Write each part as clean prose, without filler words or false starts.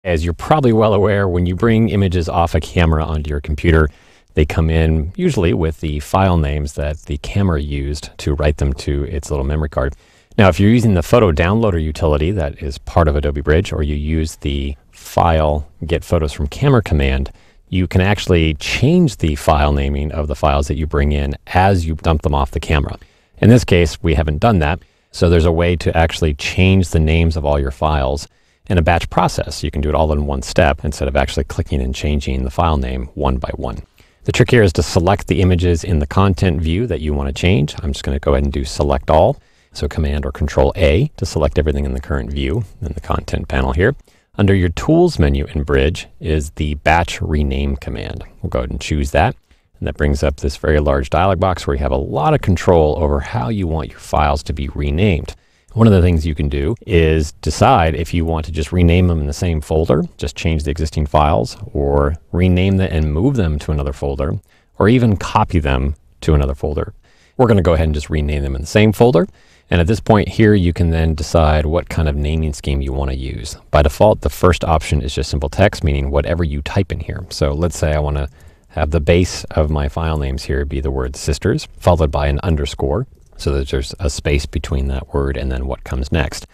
As you're probably well aware, when you bring images off a camera onto your computer, they come in usually with the file names that the camera used to write them to its little memory card. Now, if you're using the photo downloader utility that is part of Adobe Bridge, or you use the file get photos from camera command, you can actually change the file naming of the files that you bring in as you dump them off the camera. In this case, we haven't done that. So there's a way to actually change the names of all your files in a batch process. You can do it all in one step instead of actually clicking and changing the file name one by one. The trick here is to select the images in the content view that you want to change. I'm just going to go ahead and do select all. So Command or Control A to select everything in the current view in the content panel here. Under your Tools menu in Bridge is the Batch Rename command. We'll go ahead and choose that. And that brings up this very large dialog box where you have a lot of control over how you want your files to be renamed. One of the things you can do is decide if you want to just rename them in the same folder, just change the existing files, or rename them and move them to another folder, or even copy them to another folder. We're going to go ahead and just rename them in the same folder. And at this point here, you can then decide what kind of naming scheme you want to use. By default, the first option is just simple text, meaning whatever you type in here. So let's say I want to have the base of my file names here be the word sisters, followed by an underscore, so that there's a space between that word and then what comes next.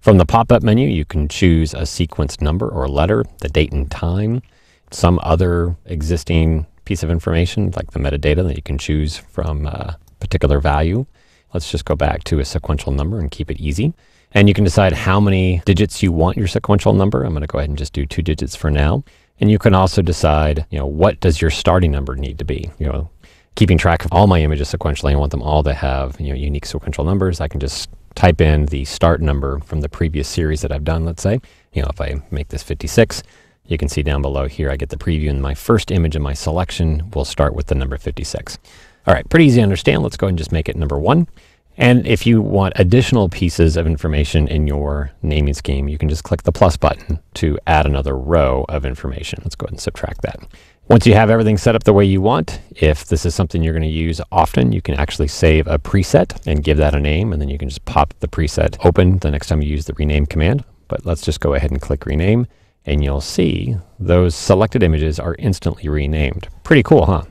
From the pop-up menu, you can choose a sequence number or letter, the date and time, some other existing piece of information like the metadata that you can choose from a particular value. Let's just go back to a sequential number and keep it easy. And you can decide how many digits you want your sequential number. I'm going to go ahead and just do 2 digits for now. And you can also decide, what does your starting number need to be? Keeping track of all my images sequentially, I want them all to have unique sequential numbers. I can just type in the start number from the previous series that I've done, let's say. If I make this 56, you can see down below here, I get the preview, and my first image in my selection will start with the number 56. All right, pretty easy to understand. Let's go ahead and just make it number 1. And if you want additional pieces of information in your naming scheme, you can just click the plus button to add another row of information. Let's go ahead and subtract that. Once you have everything set up the way you want, if this is something you're going to use often, you can actually save a preset and give that a name, and then you can just pop the preset open the next time you use the rename command. But let's just go ahead and click rename, and you'll see those selected images are instantly renamed. Pretty cool, huh?